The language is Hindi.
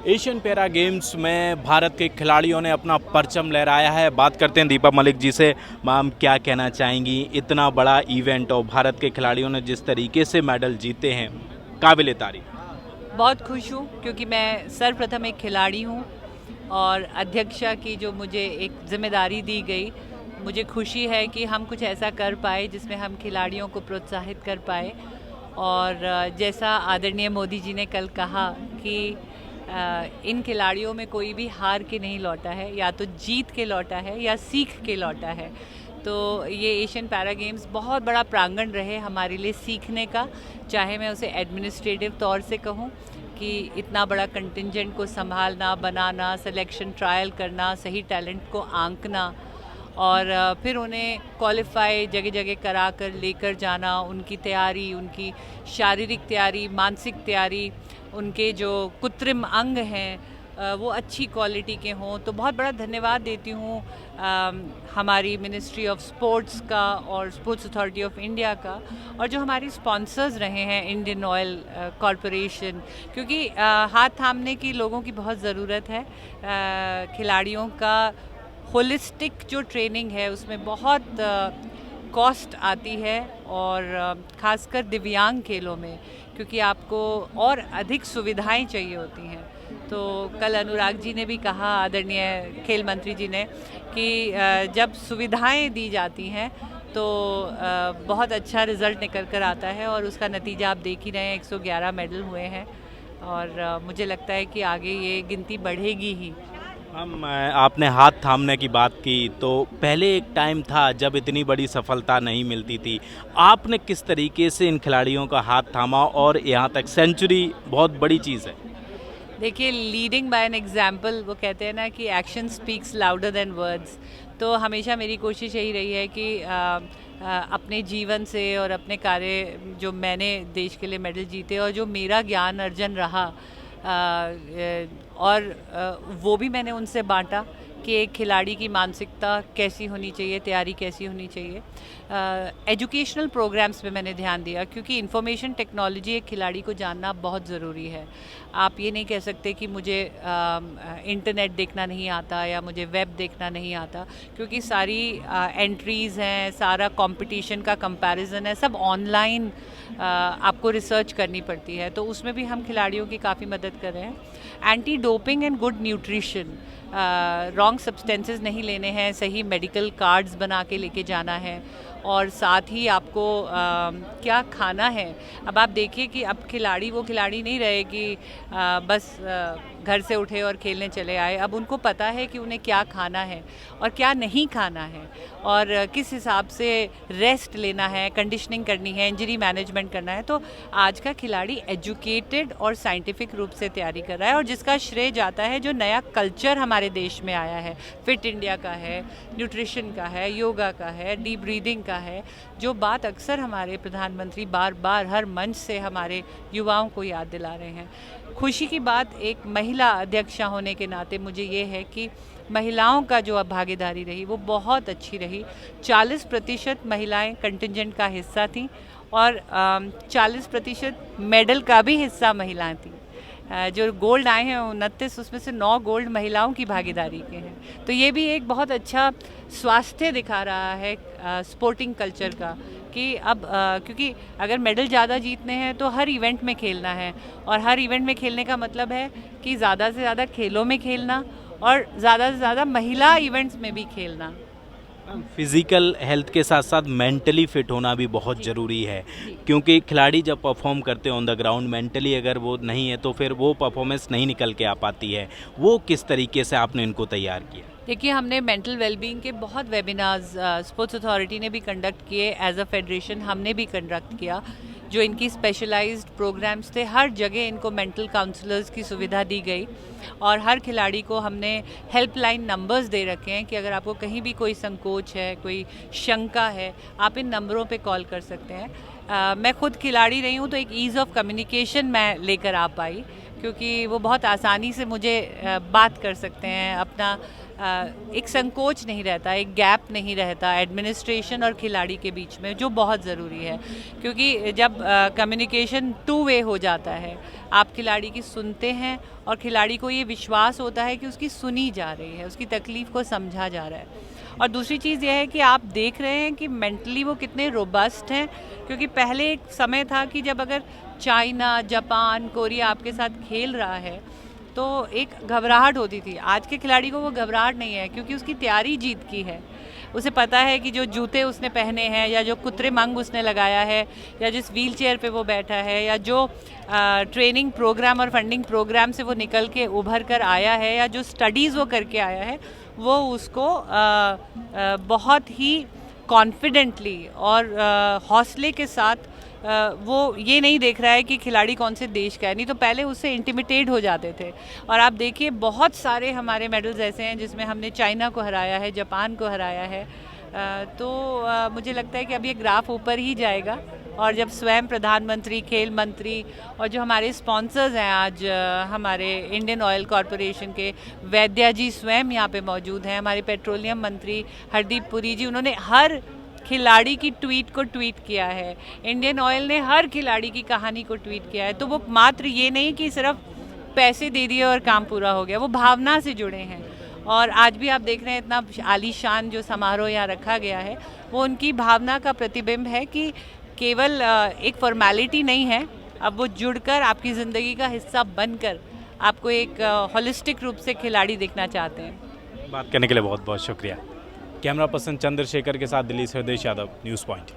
एशियन पैरा गेम्स में भारत के खिलाड़ियों ने अपना परचम लहराया है। बात करते हैं दीपा मलिक जी से। मैम, क्या कहना चाहेंगी? इतना बड़ा इवेंट और भारत के खिलाड़ियों ने जिस तरीके से मेडल जीते हैं, काबिले तारीफ। बहुत खुश हूँ क्योंकि मैं सर्वप्रथम एक खिलाड़ी हूँ और अध्यक्षा की जो मुझे एक जिम्मेदारी दी गई, मुझे खुशी है कि हम कुछ ऐसा कर पाए जिसमें हम खिलाड़ियों को प्रोत्साहित कर पाए। और जैसा आदरणीय मोदी जी ने कल कहा कि इन खिलाड़ियों में कोई भी हार के नहीं लौटा है, या तो जीत के लौटा है या सीख के लौटा है। तो ये एशियन पैरा गेम्स बहुत बड़ा प्रांगण रहे हमारे लिए सीखने का, चाहे मैं उसे एडमिनिस्ट्रेटिव तौर से कहूँ कि इतना बड़ा कंटिंजेंट को संभालना, बनाना, सिलेक्शन ट्रायल करना, सही टैलेंट को आंकना और फिर उन्हें क्वालिफाई जगह जगह करा कर लेकर जाना, उनकी तैयारी, उनकी शारीरिक तैयारी, मानसिक तैयारी, उनके जो कृत्रिम अंग हैं वो अच्छी क्वालिटी के हों। तो बहुत बड़ा धन्यवाद देती हूँ हमारी मिनिस्ट्री ऑफ स्पोर्ट्स का और स्पोर्ट्स अथॉरिटी ऑफ इंडिया का, और जो हमारी स्पॉन्सर्स रहे हैं, इंडियन ऑयल कॉरपोरेशन, क्योंकि हाथ थामने की लोगों की बहुत ज़रूरत है। खिलाड़ियों का होलिस्टिक जो ट्रेनिंग है उसमें बहुत कॉस्ट आती है, और ख़ासकर दिव्यांग खेलों में, क्योंकि आपको और अधिक सुविधाएं चाहिए होती हैं। तो कल अनुराग जी ने भी कहा, आदरणीय खेल मंत्री जी ने, कि जब सुविधाएं दी जाती हैं तो बहुत अच्छा रिज़ल्ट निकल कर आता है, और उसका नतीजा आप देख ही रहे हैं, 111 मेडल हुए हैं, और मुझे लगता है कि आगे ये गिनती बढ़ेगी ही। हम आपने हाथ थामने की बात की, तो पहले एक टाइम था जब इतनी बड़ी सफलता नहीं मिलती थी। आपने किस तरीके से इन खिलाड़ियों का हाथ थामा और यहाँ तक सेंचुरी बहुत बड़ी चीज़ है। देखिए, लीडिंग बाय एन एग्जाम्पल, वो कहते हैं ना कि action speaks louder than words. तो हमेशा मेरी कोशिश यही रही है कि अपने जीवन से और अपने कार्य, जो मैंने देश के लिए मेडल जीते और जो मेरा ज्ञान अर्जन रहा, और वो भी मैंने उनसे बांटा कि एक खिलाड़ी की मानसिकता कैसी होनी चाहिए, तैयारी कैसी होनी चाहिए। एजुकेशनल प्रोग्राम्स पे मैंने ध्यान दिया, क्योंकि इंफॉर्मेशन टेक्नोलॉजी एक खिलाड़ी को जानना बहुत ज़रूरी है। आप ये नहीं कह सकते कि मुझे इंटरनेट देखना नहीं आता या मुझे वेब देखना नहीं आता, क्योंकि सारी एंट्रीज़ हैं, सारा कंपटीशन का कंपैरिजन है, सब ऑनलाइन आपको रिसर्च करनी पड़ती है। तो उसमें भी हम खिलाड़ियों की काफ़ी मदद कर रहे हैं। Anti doping and good nutrition, wrong substances नहीं लेने हैं, सही मेडिकल कार्ड्स बना के लेके जाना है, और साथ ही आपको क्या खाना है। अब आप देखिए कि अब खिलाड़ी वो खिलाड़ी नहीं रहे कि बस घर से उठे और खेलने चले आए। अब उनको पता है कि उन्हें क्या खाना है और क्या नहीं खाना है, और किस हिसाब से रेस्ट लेना है, कंडीशनिंग करनी है, इंजरी मैनेजमेंट करना है। तो आज का खिलाड़ी एजुकेटेड और साइंटिफिक रूप से तैयारी कर रहा है, और जिसका श्रेय जाता है जो नया कल्चर हमारे देश में आया है, फिट इंडिया का है, न्यूट्रिशन का है, योगा का है, डीप ब्रीदिंग का है, जो बात अक्सर हमारे प्रधानमंत्री बार बार हर मंच से हमारे युवाओं को याद दिला रहे हैं। खुशी की बात एक महिला अध्यक्षा होने के नाते मुझे ये है कि महिलाओं का जो भागीदारी रही वो बहुत अच्छी रही। 40% महिलाएं कंटिंजेंट का हिस्सा थीं, और 40% मेडल का भी हिस्सा महिलाएं थीं। जो गोल्ड आए हैं 29, उसमें से 9 गोल्ड महिलाओं की भागीदारी के हैं। तो ये भी एक बहुत अच्छा स्वास्थ्य दिखा रहा है स्पोर्टिंग कल्चर का, कि अब क्योंकि अगर मेडल ज़्यादा जीतने हैं तो हर इवेंट में खेलना है, और हर इवेंट में खेलने का मतलब है कि ज़्यादा से ज़्यादा खेलों में खेलना और ज़्यादा से ज़्यादा महिला इवेंट्स में भी खेलना। फिज़िकल हेल्थ के साथ साथ मेंटली फिट होना भी बहुत ज़रूरी है, क्योंकि खिलाड़ी जब परफॉर्म करते हैं ऑन द ग्राउंड, मेंटली अगर वो नहीं है तो फिर वो परफॉर्मेंस नहीं निकल के आ पाती है। वो किस तरीके से आपने इनको तैयार किया? देखिए, हमने मेंटल वेलबींग के बहुत वेबिनार्स स्पोर्ट्स अथॉरिटी ने भी कंडक्ट किए, एज अ फेडरेशन हमने भी कंडक्ट किया। जो इनकी स्पेशलाइज्ड प्रोग्राम्स थे, हर जगह इनको मेंटल काउंसलर्स की सुविधा दी गई, और हर खिलाड़ी को हमने हेल्पलाइन नंबर्स दे रखे हैं कि अगर आपको कहीं भी कोई संकोच है, कोई शंका है, आप इन नंबरों पे कॉल कर सकते हैं। मैं खुद खिलाड़ी रही हूँ, तो एक ईज़ ऑफ कम्युनिकेशन मैं लेकर आ पाई, क्योंकि वो बहुत आसानी से मुझे बात कर सकते हैं, अपना एक संकोच नहीं रहता, एक गैप नहीं रहता एडमिनिस्ट्रेशन और खिलाड़ी के बीच में, जो बहुत ज़रूरी है। क्योंकि जब कम्युनिकेशन टू वे हो जाता है, आप खिलाड़ी की सुनते हैं और खिलाड़ी को ये विश्वास होता है कि उसकी सुनी जा रही है, उसकी तकलीफ़ को समझा जा रहा है। और दूसरी चीज़ यह है कि आप देख रहे हैं कि मेंटली वो कितने रोबस्ट हैं, क्योंकि पहले एक समय था कि जब अगर चाइना, जापान, कोरिया आपके साथ खेल रहा है तो एक घबराहट होती थी। आज के खिलाड़ी को वो घबराहट नहीं है, क्योंकि उसकी तैयारी जीत की है। उसे पता है कि जो जूते उसने पहने हैं, या जो कृत्रिम अंग उसने लगाया है, या जिस व्हील चेयर पे वो बैठा है, या जो ट्रेनिंग प्रोग्राम और फंडिंग प्रोग्राम से वो निकल के उभर कर आया है, या जो स्टडीज़ वो करके आया है, वो उसको बहुत ही कॉन्फिडेंटली और हौसले के साथ वो ये नहीं देख रहा है कि खिलाड़ी कौन से देश का है। नहीं तो पहले उससे इंटिमिडेट हो जाते थे। और आप देखिए बहुत सारे हमारे मेडल्स ऐसे हैं जिसमें हमने चाइना को हराया है, जापान को हराया है। मुझे लगता है कि अब ये ग्राफ ऊपर ही जाएगा, और जब स्वयं प्रधानमंत्री, खेल मंत्री और जो हमारे स्पॉन्सर्स हैं आज हमारे इंडियन ऑयल कॉरपोरेशन के वैद्या जी स्वयं यहाँ पे मौजूद हैं, हमारे पेट्रोलियम मंत्री हरदीप पुरी जी, उन्होंने हर खिलाड़ी की ट्वीट को ट्वीट किया है। इंडियन ऑयल ने हर खिलाड़ी की कहानी को ट्वीट किया है। तो वो मात्र ये नहीं कि सिर्फ पैसे दे दिए और काम पूरा हो गया, वो भावना से जुड़े हैं। और आज भी आप देख रहे हैं इतना आलीशान जो समारोह यहाँ रखा गया है, वो उनकी भावना का प्रतिबिंब है कि केवल एक फॉर्मेलिटी नहीं है, अब वो जुड़कर आपकी ज़िंदगी का हिस्सा बनकर आपको एक होलिस्टिक रूप से खिलाड़ी देखना चाहते हैं। बात करने के लिए बहुत बहुत शुक्रिया। कैमरा पर्सन चंद्रशेखर के साथ दिल्ली से हृदय यादव, न्यूज़ पॉइंट।